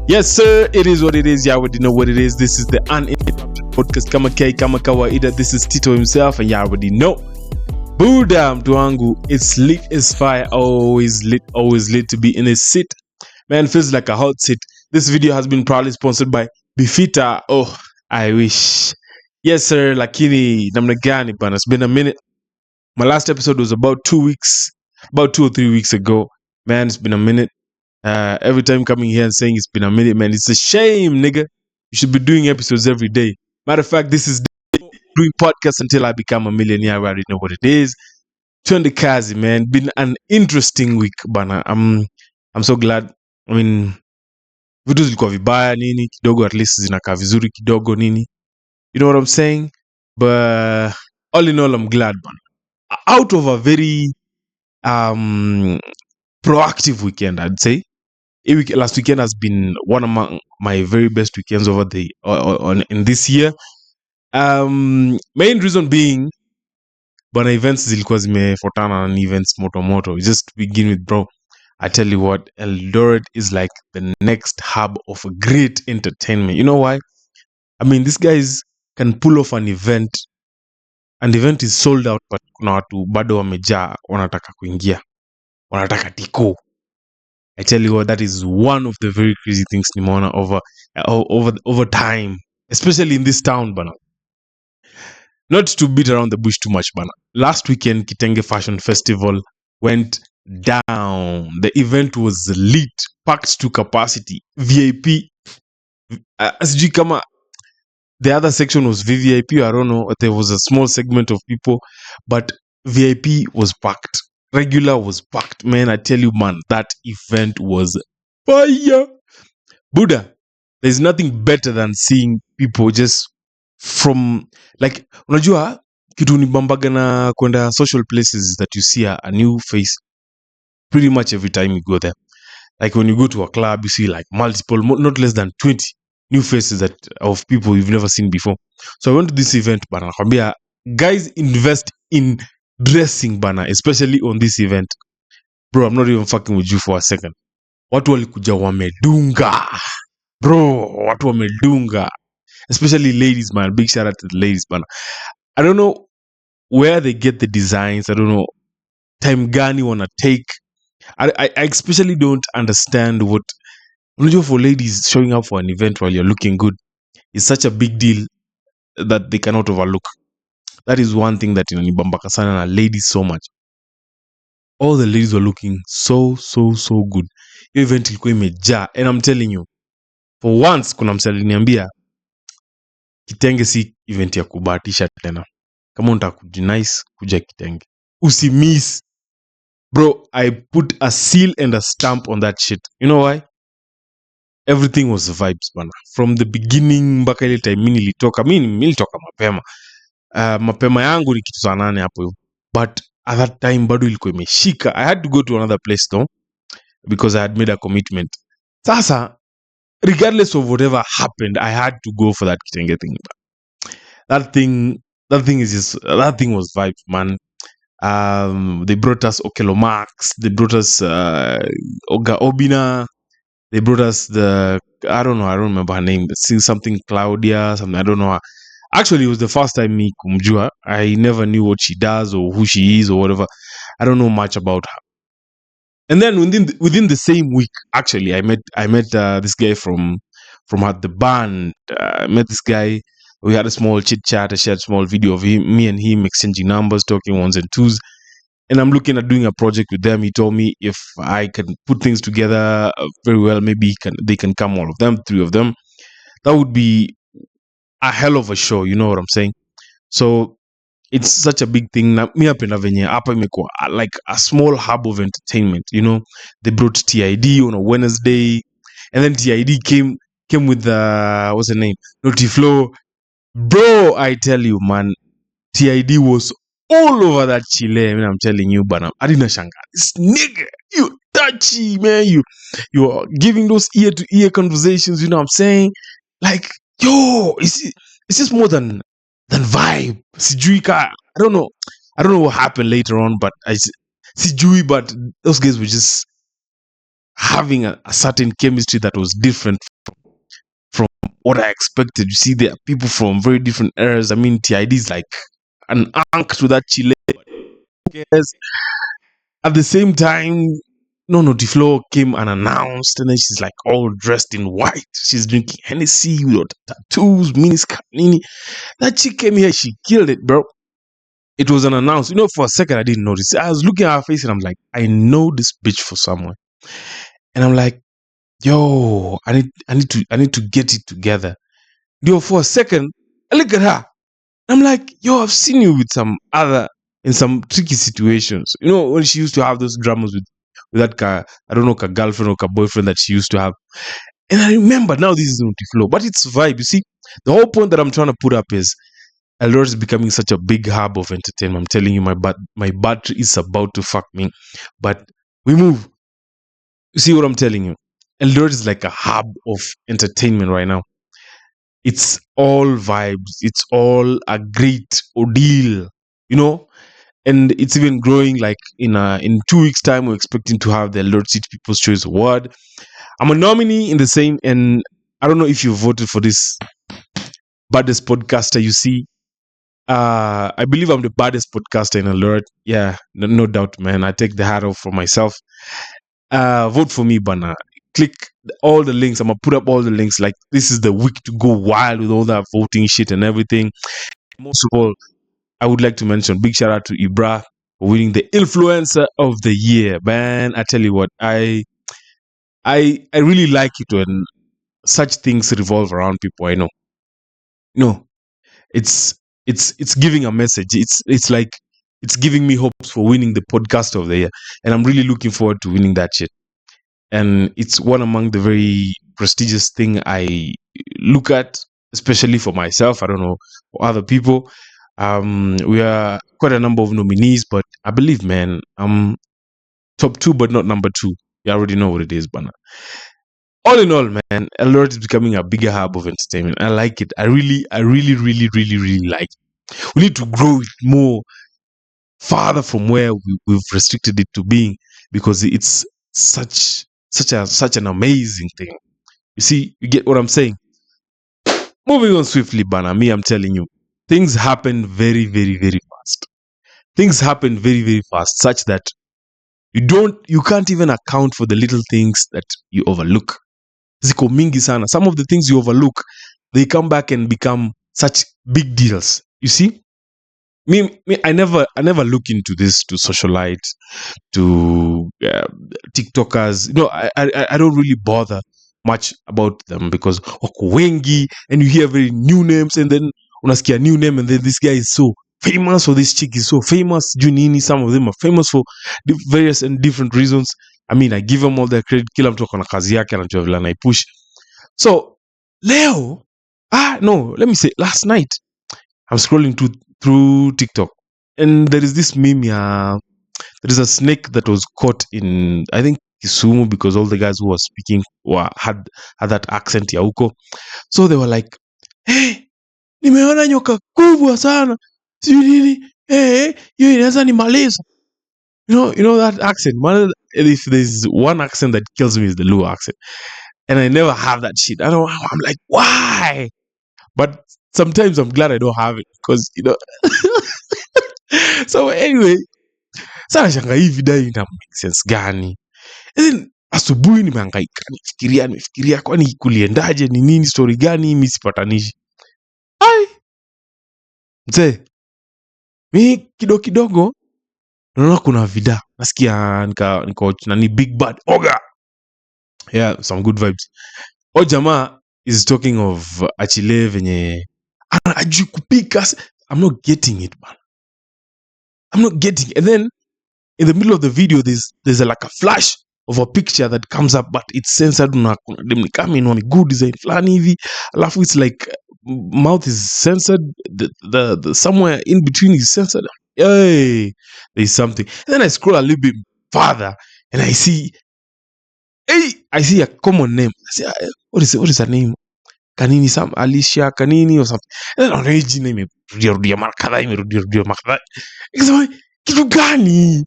Yes, sir. It is what it is. You already know what it is. This is the Uninterrupted Podcast. Kama K, kama kawaida. This is Tito himself, and you already know. Buddha, mtu wangu. It's lit as fire. Always lit to be in a seat. Man, feels like a hot seat. This video has been proudly sponsored by Bifita. Oh, I wish. Yes, sir. Lakini, namna gani bana. It's been a minute. My last episode was about 2 or 3 weeks ago. Man, it's been a minute. Every time coming here and saying it's been a minute, man, it's a shame, nigga. You should be doing episodes every day. Matter of fact, this is doing podcasts until I become a millionaire. I already know what it is. Twende kazi, man. Been an interesting week, bana. I'm so glad. I mean, vitu zilikuwa vibaya nini kidogo, at least zinakaa vizuri kidogo nini. You know what I'm saying? But all in all, I'm glad, bana. Out of a very proactive weekend, I'd say. Last weekend has been one of my very best weekends over in this year. Main reason being, bana, events zilikuwa zimefuatana na events moto. Just to begin with, bro, I tell you what, Eldoret is like the next hub of great entertainment. You know why? I mean, these guys can pull off an event. An event is sold out, but kuna watu bado wamejaa, wanataka kuingia, wanataka tiko. I tell you what, that is one of the very crazy things nimeona over time, especially in this town, bana. Not to beat around the bush too much, bana. Last weekend, Kitenge Fashion Festival went down. The event was lit, packed to capacity. VIP, sijui kama the other section was VVIP, I don't know. There was a small segment of people, but VIP was packed. Regular was packed, man. I tell you, man, that event was fire. Buddha, there's nothing better than seeing people just from, like, unajua kitu ni bambaga na kwenda social places that you see a new face pretty much every time you go there. Like when you go to a club, you see like multiple, not less than 20 new faces of people you've never seen before. So I went to this event, bana. Nakwambia, guys, invest in dressing, bana, especially on this event. Bro, I'm not even fucking with you for a second. Watu walikuja wamedunga. Bro, watu wamedunga. Especially ladies, man. Big shout out to the ladies, bana. I don't know where they get the designs. I don't know time gani wanna take. I especially don't understand what, for ladies showing up for an event while you're looking good is such a big deal that they cannot overlook. That is one thing that inanibambaka sana na ladies so much. All the ladies were looking so good. Hiyo event ilikuwa imejaa, and I'm telling you, for once kuna msali niambia Kitenge si event ya kubahatisha tena. Kama unataka kujinice, kuja Kitenge. Usimiss. Bro, I put a seal and a stamp on that shit. You know why? Everything was vibes, bana. From the beginning mpaka ile time mimi nilitoka mapema. Mapema yangu ni kitu saa 8 hapo. But at that time bado ilikuwa imeshika. I had to go to another place though, because I had made a commitment. Sasa, regardless of whatever happened, I had to go for that Kitenge thing. That thing was vibes, man. They brought us Okelo Max. They brought us Oga Obina. They brought us I don't remember her name. Something Claudia, something, I don't know. Actually, it was the first time me kumjua. I never knew what she does or who she is or whatever. I don't know much about her. And then within the same week, actually, I met this guy from the band. I met this guy. We had a small chit chat. I shared a small video of me and him exchanging numbers, talking ones and twos. And I'm looking at doing a project with them. He told me if I can put things together very well, maybe they can come, all of them, 3 of them. That would be a hell of a show. You know what I'm saying? So it's such a big thing. Mi napenda venye hapa imekuwa like a small hub of entertainment. You know, they brought TID on a Wednesday, and then TID came with what's her name? Naughty Flow. Bro, I tell you, man, TID was all over that Chile. I mean, I'm telling you, but I didn't shanga. This nigga, you touchy, man. You are giving those ear to ear conversations. You know what I'm saying? Like, yo, it's just more than vibe. Sijuika. I don't know what happened later on, but Sijui, but those guys were just having a certain chemistry that was different from what I expected. You see, there are people from very different eras. I mean, TID is like an ank to that Chile. Yes. At the same time, no, Tiflo came unannounced, and then she's like all dressed in white. She's drinking Hennessy with tattoos, Minis Kanini. That chick came here, she killed it, bro. It was unannounced. For a second, I didn't notice. I was looking at her face, and I'm like, I know this bitch for someone. And I'm like, yo, I need to get it together. Yo, for a second, I look at her. I'm like, yo, I've seen you with in some tricky situations. When she used to have those dramas with that girlfriend or boyfriend that she used to have. And I remember now this is Flow, but it's vibe. You see, the whole point that I'm trying to put up is Eldoret is becoming such a big hub of entertainment. I'm telling you, my battery is about to fuck me. But we move. You see what I'm telling you? Eldoret is like a hub of entertainment right now. It's all vibes. It's all a great ordeal, and it's even growing. Like in 2 weeks' time, we're expecting to have the Eldoret City People's Choice Award. I'm a nominee in the same, and I don't know if you voted for this baddest podcaster. You see, I believe I'm the baddest podcaster in Eldoret. Yeah, no doubt, man. I take the hat off for myself. Vote for me, Bana. Click all the links. I'm gonna put up all the links. Like, this is the week to go wild with all that voting shit and everything. Most of all, I would like to mention big shout out to Ibra for winning the Influencer of the Year. Man, I tell you what, I really like it when such things revolve around people I know. It's giving a message. It's like it's giving me hopes for winning the podcast of the year, and I'm really looking forward to winning that shit. And it's one among the very prestigious thing I look at, especially for myself. I don't know for other people. We are quite a number of nominees, but I believe, man, I'm top 2, but not number 2. You already know what it is, Bana. All in all, man, Eldoret is becoming a bigger hub of entertainment. I like it. I really, really, really like it. We need to grow it more farther from where we've restricted it to being, because it's such an amazing thing. You see, you get what I'm saying? Moving on swiftly, Bana, I'm telling you, things happen very, very, very fast. Things happen very, very fast, such that you can't even account for the little things that you overlook. Ziko mingi sana. Some of the things you overlook, they come back and become such big deals. You see? Me, I never look into this, to socialites, to TikTokers. I don't really bother much about them, because wako wengi, and you hear very new names, and then unasikia new name, and then this guy is so famous, or this chick is so famous. Junini, some of them are famous for various and different reasons. I mean, I give them all their credit. Kila mtu akona kazi yake, anajua vile anaipush. So leo, let me say, last night I'm scrolling through TikTok, and there is this meme. There is a snake that was caught in, I think, Kisumu, because all the guys who were speaking had that accent ya huko. So they were like, hey, nimeona nyoka kubwa sana, sijui nini, hiyo inaweza nimaliza. You know that accent. If there's one accent that kills me, is the Luo accent, and I never have that shit. I don't. I'm like, why? But sometimes I'm glad I don't have it, because So anyway, sasa shanga hii video ina make sense gani? And then asubuhi nimehangaika, nimefikiria kwani kuliendaje, ni nini, story gani mimi sipatanishi. Mzee, mimi kidogo naona kuna vida. Nasikia nika nani Big Bad Oga. Yeah, some good vibes. Jamaa is talking of Achille venye anajui kupika. I'm not getting it, man. I'm not getting it. And then in the middle of the video, there's like a flash of a picture that comes up, but it's censored. Good design flani hivi. Alafu it's like mouth is censored. The somewhere in between is censored. Hey, there's something. And then I scroll a little bit farther, and I see a common name. I say, what is her name? Kanini, some Alicia Kanini or something. And then on his name, rudia makadha. Nikasema kitu gani?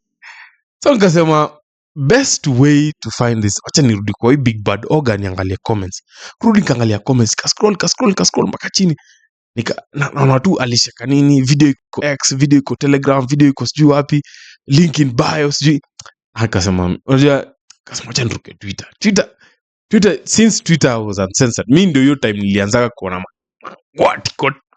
So nikasema best way to find this, acha nirudi kwa hii big bad organ niangalie comments. Kurudi nikaangalia comments, ka scroll mpaka chini. Naona tu Alicia Kanini, video iko X, video iko Telegram, video iko sijui wapi, link in bio sijui. Akasema unajua, kasema acha niruke Twitter, since Twitter was uncensored. Mimi ndio hiyo time nilianzaga kuona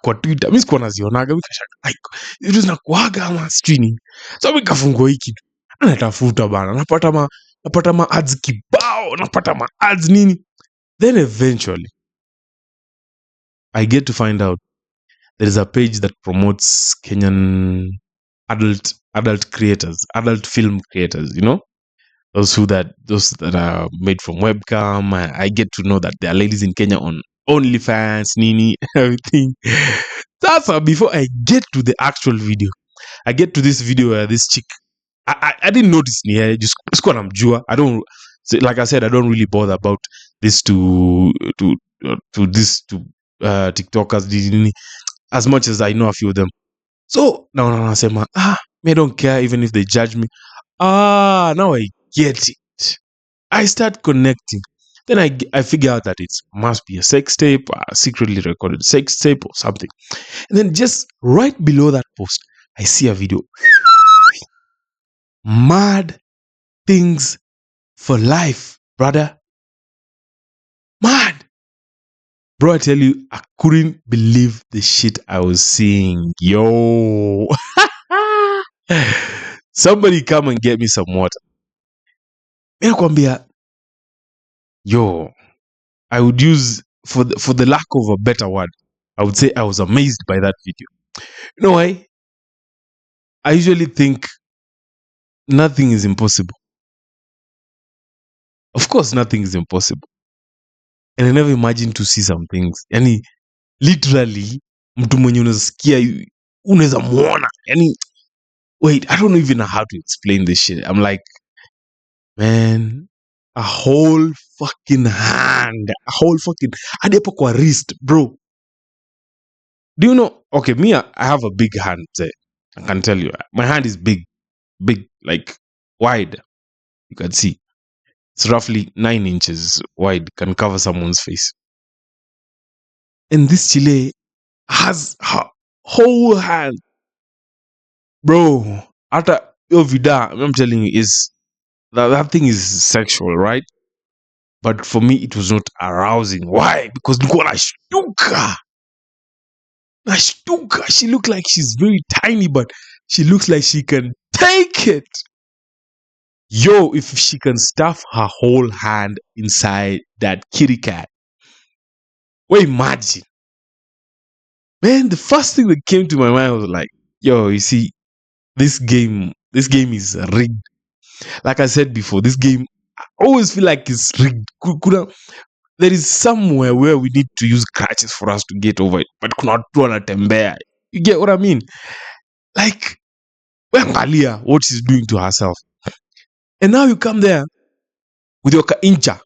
kwa Twitter. Mimi sikuwa nazionaga, nikashaka vitu zinakuaga ama streaming. So nikafungua hiki kitu. Natafuta bana, napata ma ads kibao, napata ma ads nini. Then eventually I get to find out there is a page that promotes Kenyan adult creators, adult film creators, you know? Those that are made from webcam. I get to know that there are ladies in Kenya on OnlyFans, Nini, everything. That's how, before I get to the actual video, I get to this video where this chick, I didn't notice ni just namjua. I don't, like I said, I don't really bother about this to TikTokers as much as I know a few of them. So now nasema, me I don't care even if they judge me. Now I get it. I start connecting. Then I figure out that it must be a sex tape, a secretly recorded sex tape or something. And then just right below that post, I see a video. Mad things for life, brother. Mad. Bro, I tell you, I couldn't believe the shit I was seeing. Yo. Somebody come and get me some water. Yo, I would use, for the lack of a better word, I would say I was amazed by that video. You know why? I usually think nothing is impossible. Of course, nothing is impossible. And I never imagined to see some things. Yani, literally, mtu mwenye unasikia, unaweza muona. Yani, wait, I don't even know how to explain this shit. I'm like, man, a whole fucking hand, hadi hapo kwa wrist, bro. Do you know? Okay, me, I have a big hand. I can tell you, my hand is big, like wide. You can see it's roughly 9 inches wide. Can cover someone's face. And this chile has her whole hand, bro. After your vida, I'm telling you, is that thing is sexual, right? But for me, it was not arousing. Why? Because Nashtuka. She looked like she's very tiny, but she looks like she can take it. Yo, if she can stuff her whole hand inside that kitty cat, well, imagine. Man, the first thing that came to my mind was like, yo, you see, this game is rigged. Like I said before, this game, I always feel like it's rigged. There is somewhere where we need to use crutches for us to get over it. But you get what I mean? Like, Alia, what she's doing to herself. And now you come there with your incha,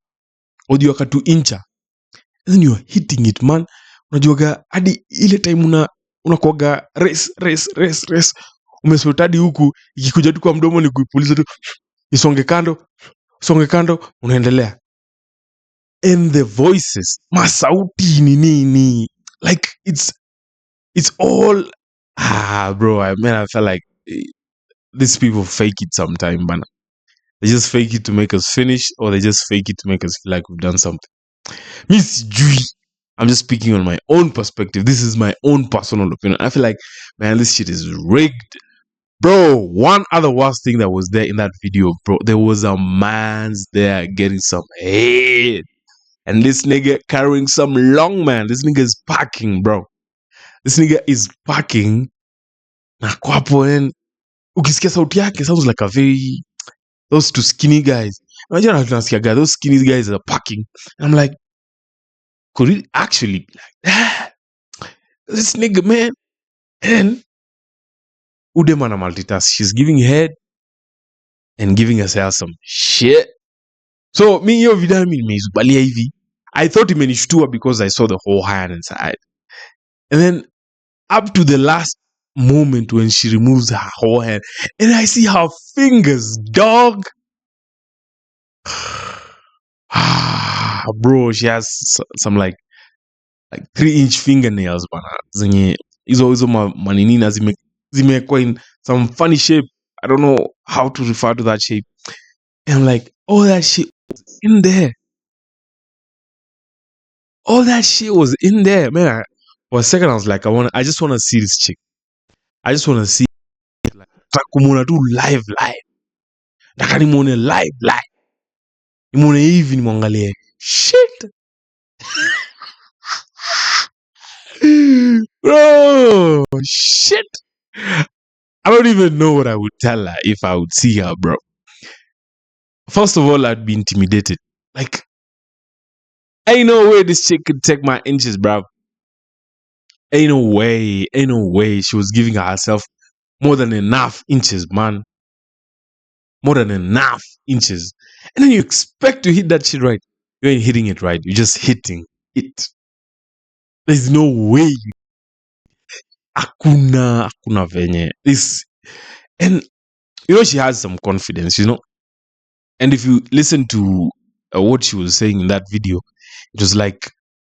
or your 2 incha, and then you're hitting it, man. Unajuaga hadi ile time unakuaga race. Umeswetadi huku, ikikuja tu kwa mdomo ni kuipuliza tu, isonge kando, unaendelea. And the voices, masauti nini, like it's all, bro, I felt like these people fake it sometime, man. They just fake it to make us finish, or they just fake it to make us feel like we've done something. Miss Jui, I'm just speaking on my own perspective. This is my own personal opinion. I feel like, man, this shit is rigged. Bro, one other worst thing that was there in that video, bro, there was a man's there getting some head. And this nigga carrying some long man. This nigga is packing, bro. This nigga is packing. Na kwapo and ukisikia sauti yake sounds like a very, those 2 skinny guys. Imagine those skinny guys are packing. I'm like, could it actually be like that? This nigga, man. And Udemana multitask. She's giving head and giving herself some shit. So me hiyo video nimeizubalia hivi. I thought imenishtua because I saw the whole hand inside. And then up to the last moment when she removes her whole hand, and I see her fingers, dog. Bro, she has some like 3-inch fingernails bana zenye hizo maninina zimekuwa in some funny shape. I don't know how to refer to that shape. And I'm like, all that shit was in there. All that shit was in there, man. For a second, I was like, I just want to see this chick. I just want to see like kumuna tu live. Nataka nimuone live. Nimuone hivi nimwangalie. Shit. Bro, shit. I don't even know what I would tell her if I would see her, bro. First of all, I'd be intimidated. Like, ain't no way this chick could take my inches, bro. Ain't no way. She was giving herself more than enough inches, man. More than enough inches. And then you expect to hit that shit right. You ain't hitting it right. You're just hitting it. There's no way. Hakuna venye. And you know, she has some confidence, you know. And if you listen to what she was saying in that video, it was like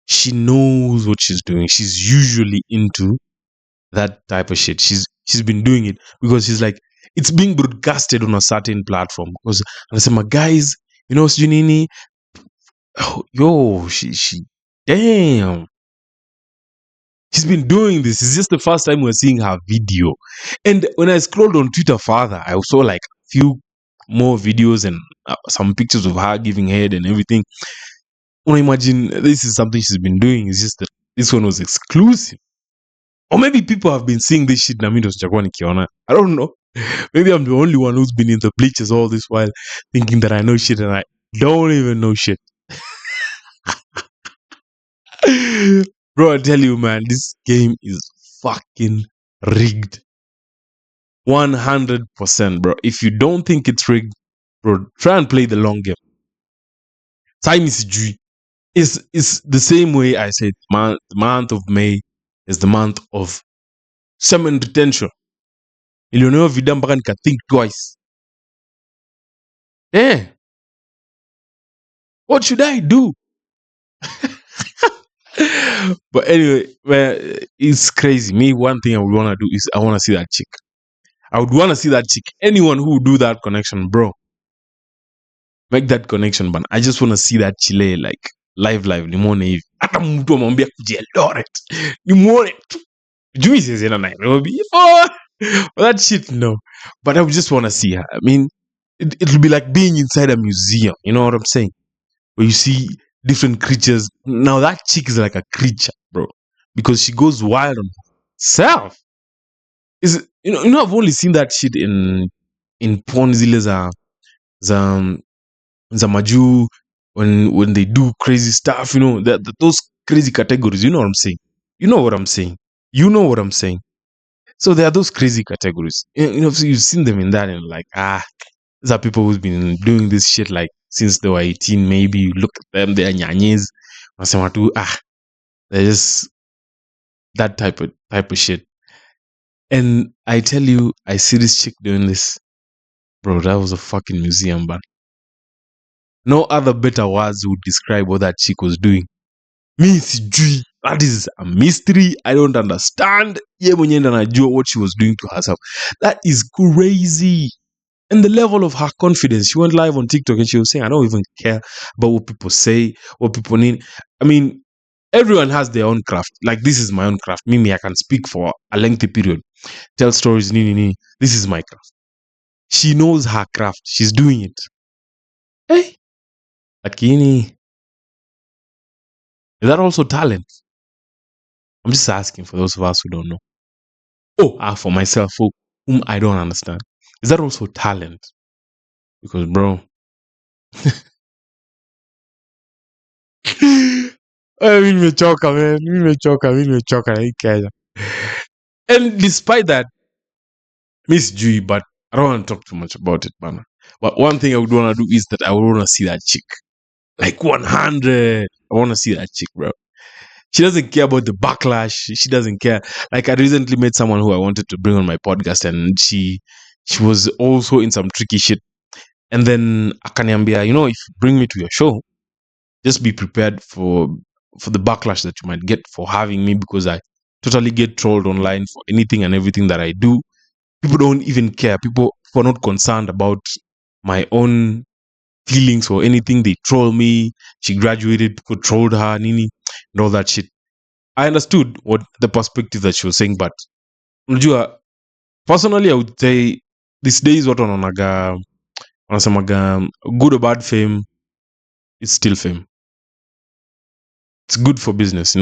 she knows what she's doing. She's usually into that type of shit. She's been doing it because she's like, it's being broadcasted on a certain platform. Because anasema, guys, you know, Junini, she damn. She's been doing this. It's just the first time we're seeing her video. And when I scrolled on Twitter further, I saw like a few more videos and some pictures of her giving head and everything. When I imagine this is something she's been doing, it's just that this one was exclusive. Or maybe people have been seeing this shit. I don't know. Maybe I'm the only one who's been in the bleachers all this while thinking that I know shit and I don't even know shit. Bro, I tell you, man, this game is fucking rigged. 100%, bro. If you don't think it's rigged, bro, try and play the long game. Time is G. It's the same way I said, the month of May is the month of semen retention. Ilioneo vida mpaka nika think twice. What should I do? But anyway, man, it's crazy. Me, one thing I would want to do is I want to see that chick. I would want to see that chick. Anyone who would do that connection, bro, make that connection, man. I just want to see that chile like live. Nimuone hivi. Hata mtu amwambia kujieldoret. Nimuone tu. Juu sisi na Nairobi. Oh, that shit, no. But I would just want to see her. I mean, it'll be like being inside a museum. You know what I'm saying? Where you see different creatures. Now that chick is like a creature, bro, because she goes wild on herself. I've only seen that shit in porn zile za maju when they do crazy stuff. You know those crazy categories. You know what I'm saying? You know what I'm saying? So there are those crazy categories. So you've seen them in that, and like, these are people who've been doing this shit like since they were 18. Maybe you look at them, they are nyanyes. They're just that type of shit. And I tell you, I see this chick doing this, bro. That was a fucking museum, but no other better words would describe what that chick was doing. Miss G, that is a mystery. I don't understand. Ye mwenye anajua what she was doing to herself. That is crazy. And the level of her confidence. She went live on TikTok and she was saying, I don't even care about what people say, what people need. I mean, everyone has their own craft. Like, this is my own craft. Mimi, I can speak for a lengthy period. Tell stories, nini. This is my craft. She knows her craft. She's doing it. Hey. Lakini, is that also talent? I'm just asking for those of us who don't know. For myself, for whom I don't understand. Is that also talent? Because, bro, mimi nimechoka, man. Mimi nimechoka hii Kenya. And despite that, Miss G, but I don't want to talk too much about it, man. But one thing I would want to do is that I would want to see that chick. Like 100. I want to see that chick, bro. She doesn't care about the backlash. She doesn't care. Like, I recently met someone who I wanted to bring on my podcast, and she was also in some tricky shit. And then akaniambia, if you bring me to your show, just be prepared for the backlash that you might get for having me, because I totally get trolled online for anything and everything that I do. People don't even care. People are not concerned about my own feelings or anything. They troll me. She graduated, people trolled her, Nini, and all that shit. I understood what the perspective that she was saying, but unajua, personally, I would say these days watu wanasemaga good or bad fame, it's still fame. It's good for business,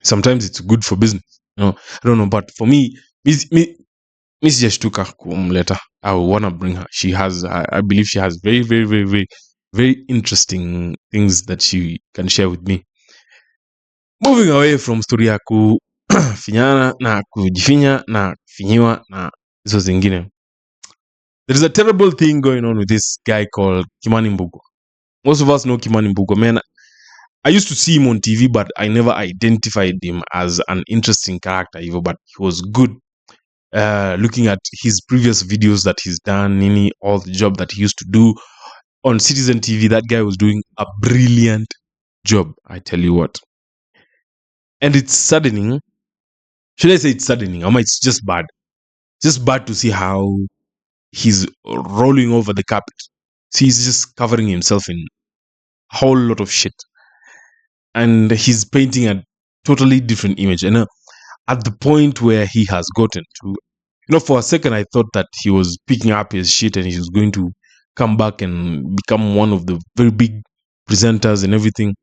Sometimes it's good for business, I don't know, but for me, sijashtuka kumleta. I want to bring her. She has, I believe she has very, very, very, very, very interesting things that she can share with me. Moving away from story ya kufinyana na kujifinya na kufinyiwa na hizo zingine. There is a terrible thing going on with this guy called Kimani Mbugua. Most of us know Kimani Mbugua. Man, I used to see him on TV, but I never identified him as an interesting character, even, but he was good. Looking at his previous videos that he's done, all the job that he used to do on Citizen TV, that guy was doing a brilliant job, I tell you what. And it's saddening. Should I say it's saddening? Or it's just bad. Just bad to see how he's rolling over the carpet. See, he's just covering himself in a whole lot of shit. And he's painting a totally different image. And at the point where he has gotten to, for a second, I thought that he was picking up his shit and he was going to come back and become one of the very big presenters and everything.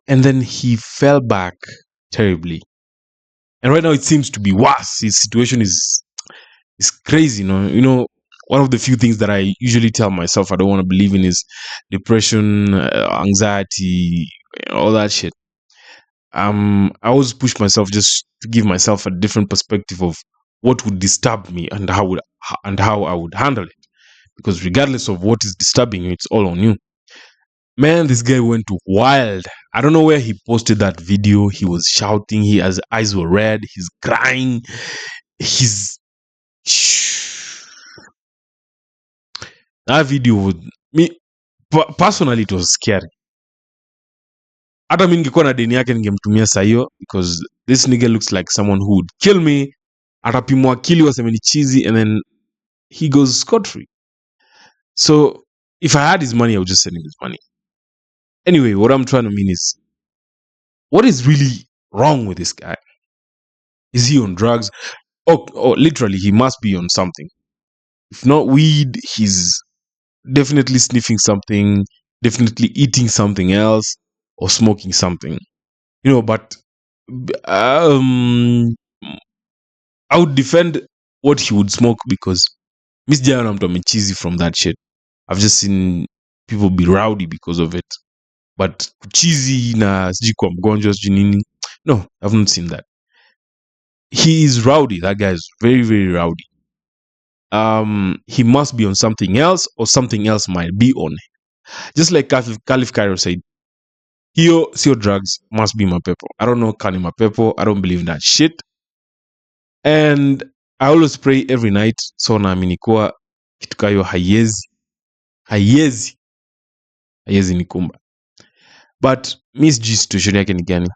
And then he fell back terribly. And right now it seems to be worse. His situation is crazy, one of the few things that I usually tell myself I don't want to believe in is depression, anxiety, all that shit. I always push myself just to give myself a different perspective of what would disturb me and how I would handle it. Because regardless of what is disturbing you, it's all on you. Man, this guy went wild. I don't know where he posted that video. He was shouting. His eyes were red. He's crying. That video would me personally, it was scary. Hata mimi ningekuwa na deni yake ningemtumia saa hiyo, because this nigga looks like someone who would kill me. Atapimwa akili waseme ni cheesy and then he goes scot-free. So if I had his money, I would just send him his money. Anyway, what I'm trying to mean is, what is really wrong with this guy? Is he on drugs? Oh, literally, he must be on something. If not weed, he's definitely sniffing something, definitely eating something else, or smoking something. But I would defend what he would smoke, because Miss Jana I'm cheesy from that shit. I've just seen people be rowdy because of it. But cheesy na sijui kwa mgonjwa sijui nini. No, I've not seen that. He is rowdy. That guy is very, very rowdy. He must be on something else, or something else might be on him. Just like Caliph Cairo said, hiyo sio drugs, must be mapepo. I don't know kani mapepo. I don't believe in that shit. And I always pray every night, so naamini kuwa kitu kayo haiezi nikumba. But Miss G situation yake ni gani?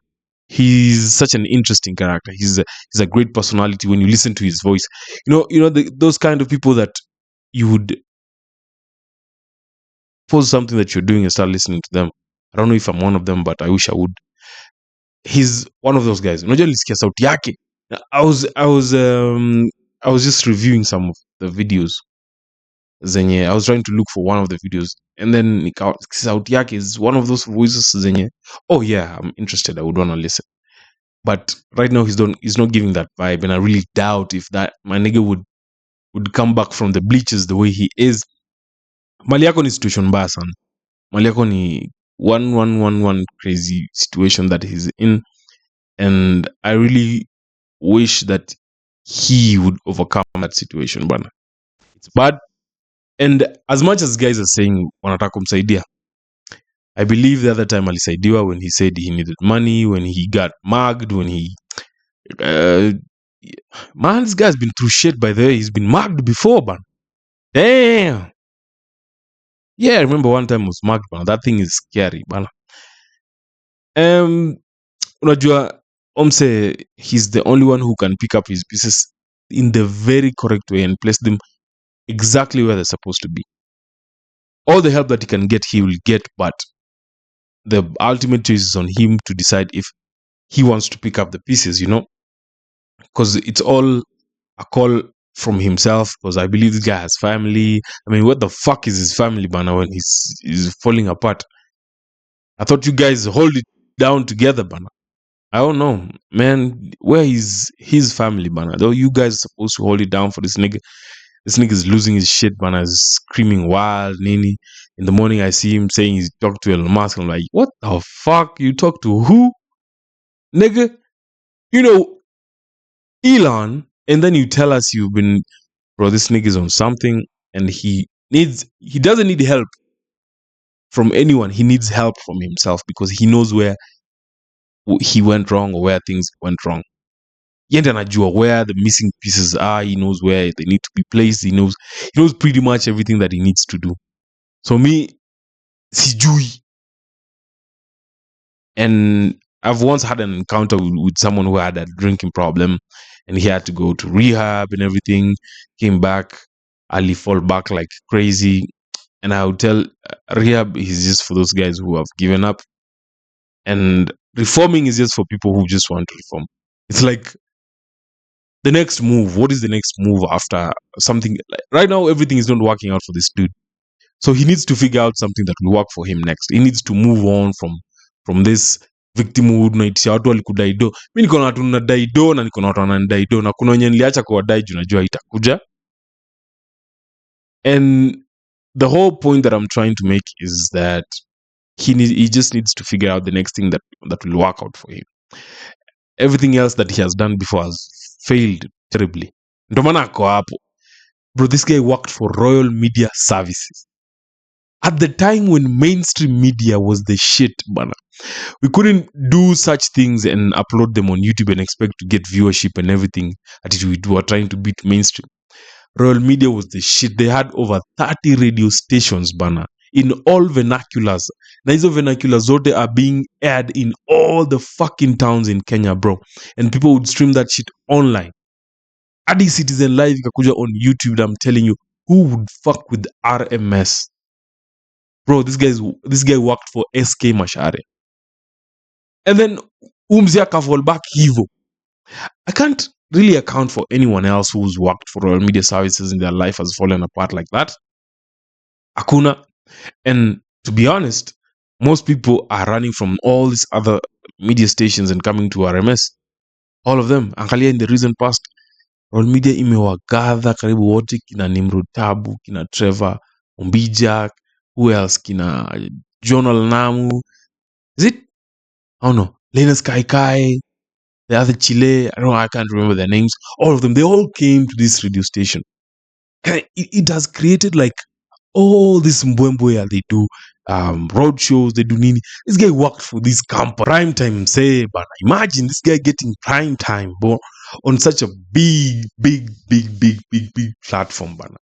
He's such an interesting character. He's a great personality. When you listen to his voice, those kind of people that you would pause something that you're doing and start listening to them. I don't know if I'm one of them, but I wish I would. He's one of those guys. Unajua nilisikia sauti yake. I was just reviewing some of the videos. Zenye, I was trying to look for one of the videos, and then sauti yake is one of those voices zenye, oh yeah, I'm interested, I would want to listen. But right now he's not giving that vibe, and I really doubt if that my nigga would come back from the bleachers the way he is. Mali yako ni situation mbaya sana. Mali yako ni one crazy situation that he's in, and I really wish that he would overcome that situation, bana. It's bad. And as much as guys are saying wanataka kumsaidia, I believe the other time alisaidiwa when he said he needed money, when he got mugged, when he man, this guy's been through shit. By the way, he's been mugged before, man. Damn. Yeah, I remember one time was marked, bana. That thing is scary, bana. Unajua, Omse, he's the only one who can pick up his pieces in the very correct way and place them exactly where they're supposed to be. All the help that he can get, he will get, but the ultimate choice is on him to decide if he wants to pick up the pieces, because it's all a call from himself. Because I believe this guy has family. I mean, what the fuck is his family, bana, when he's falling apart? I thought you guys hold it down together, bana. I don't know, man. Where is his family, bana? Though you guys are supposed to hold it down for this nigga. This nigga is losing his shit, bana. Is screaming wild, nini. In the morning, I see him saying he's talked to Elon Musk. I'm like, what the fuck? You talk to who, nigga? You know, Elon, and then you tell us you've been, bro, this nigga's on something, and he doesn't need help from anyone. He needs help from himself because he knows where he went wrong or where things went wrong. Yenda anajua where the missing pieces are. He knows where they need to be placed. He knows pretty much everything that he needs to do. So me, sijui. And I've once had an encounter with someone who had a drinking problem, and he had to go to rehab and everything. Came back, Ali fall back like crazy. And I would tell rehab is just for those guys who have given up, and reforming is just for people who just want to reform. It's like the next move. What is the next move after something? Like, right now, everything is not working out for this dude. So he needs to figure out something that will work for him next. He needs to move on from this victimhood. Naitisha watu walikudai do. Mi niko na watu nadai do na niko na watu wananidai do, na kuna wenye niliacha kuwadai juu najua itakuja. And the whole point that I'm trying to make is that he just needs to figure out the next thing that will work out for him. Everything else that he has done before has failed terribly. Ndio maana ako hapo. Bro, this guy worked for Royal Media Services. At the time when mainstream media was the shit, bana. We couldn't do such things and upload them on YouTube and expect to get viewership and everything. We were trying to beat mainstream. Royal Media was the shit. They had over 30 radio stations, bana, in all vernaculars. Na hizo vernaculars zote are being aired in all the fucking towns in Kenya, bro. And people would stream that shit online. Adi Citizen Live ikakuja on YouTube. I'm telling you, who would fuck with RMS? Bro, this guy worked for SK Mashare. And then umzia kafall back hivo. I can't really account for anyone else who's worked for Royal Media Services in their life has fallen apart like that. Akuna. And to be honest, most people are running from all these other media stations and coming to RMS. All of them. Angalia in the recent past, Royal Media imewagatha karibu wote, kina Nimrod Tabu, kina Trevor Umbijak, who else, kina Jonal Namu. Is it? I don't know. Linus Kai, the other Chile, I can't remember their names. All of them, they all came to this radio station. And it has created like all this mbwembwe. They do road shows, they do nini. This guy worked for this camp. Prime time, say, but imagine this guy getting prime time on such a big platform, bana.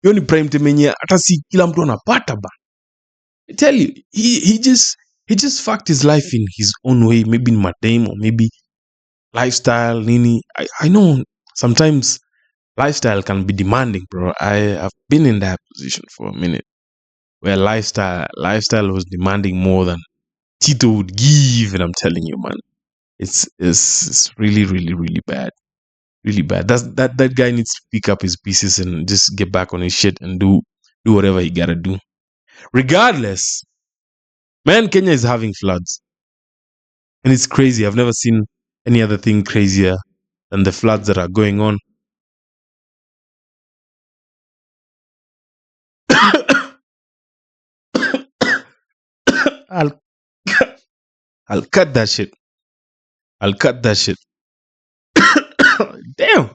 Hiyo ni prime time yenye hata si kila mtu anapata, bana. I tell you, he just fucked his life in his own way, maybe in madame or maybe lifestyle, nini. I know sometimes lifestyle can be demanding, bro. I have been in that position for a minute where lifestyle was demanding more than Tito would give, and I'm telling you, man, it's really, really, really bad. Really bad. That guy needs to pick up his pieces and just get back on his shit and do whatever he gotta do. Regardless, man, Kenya is having floods. And it's crazy. I've never seen any other thing crazier than the floods that are going on. I'll cut that shit. Damn.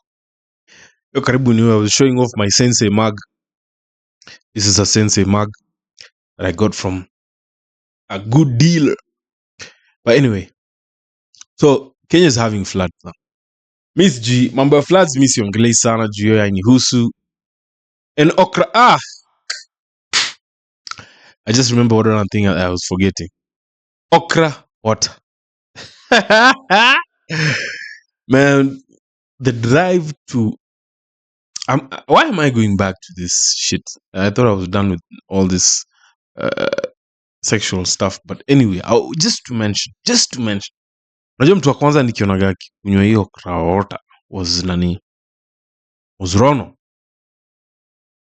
Yo, karibuni, I was showing off my Sensei mug. This is a Sensei mug that I got from a good dealer. But anyway, so Kenya is having floods now. Miss G, mambo ya floods mi siongelei sana juu ya inihusu. And okra, I just remember what other thing I was forgetting. Okra water. Man, the drive to why am I going back to this shit? I thought I was done with all this sexual stuff, but anyway, just to mention, unajua mtu wa kwanza nikionaga kunywa hiyo okra water was Rono,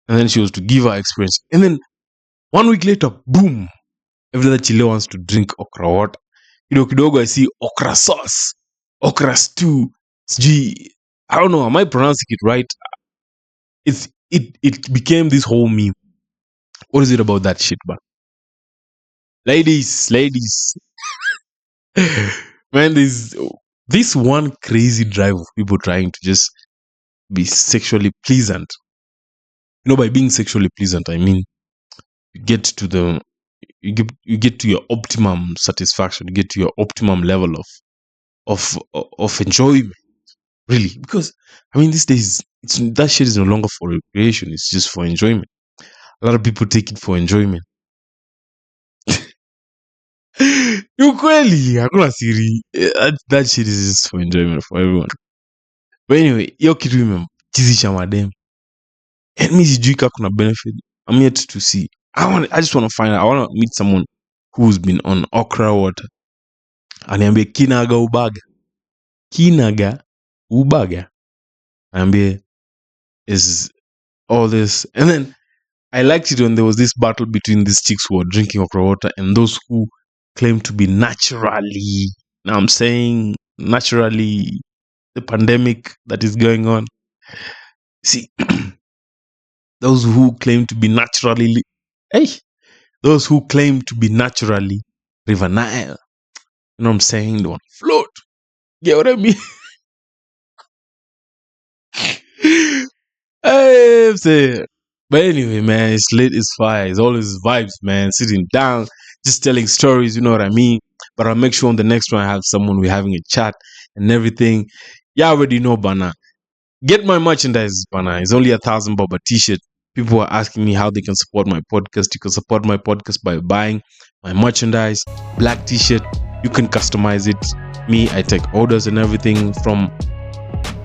and then she was to give her experience, and then 1 week later, boom, every other Chile wants to drink okra water. Kidogo I see okra sauce, okra stew. I don't know, am I pronouncing it right? It became this whole meme. What is it about that shit, man? Ladies. Man, there's this one crazy drive of people trying to just be sexually pleasant. By being sexually pleasant, I mean you get to your optimum satisfaction, you get to your optimum level of enjoyment. Really, because I mean these days that shit is no longer for recreation, it's just for enjoyment. A lot of people take it for enjoyment. Ukweli, hakuna siri. That shit is just for enjoyment for everyone. But anyway, hiyo kitu imechizisha madem. And me sijui kama kuna benefit. I'm yet to see. I just want to find out. I want to meet someone who's been on okra water. Aniambie kinaga ubaga. Aniambie is all this. And then I liked it when there was this battle between these chicks who were drinking okra water and those who claim to be naturally. Now I'm saying naturally, the pandemic that is going on. See, those who claim to be naturally River Nile. You know what I'm saying? They want to float. Get what I mean? I'm saying. But anyway, man, it's lit, it's fire. It's always vibes, man. Sitting down, just telling stories, you know what I mean? But I'll make sure on the next one I have someone, we're having a chat and everything. You already know, Bana. Get my merchandise, Bana. It's only 1,000 bob a t-shirt. People are asking me how they can support my podcast. You can support my podcast by buying my merchandise, black t-shirt. You can customize it. Me, I take orders and everything from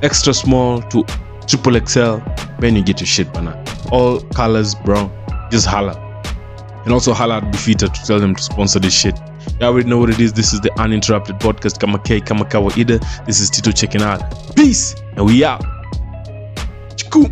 extra small to triple XL. When you get your shit, Bana. All colors, bro. Just holla. And also holla at Befita to tell them to sponsor this shit. You already know what it is. This is the Uninterrupted Podcast. Kama K, Kama Kawa Ida. This is Tito checking out. Peace. And we out. Chikoom.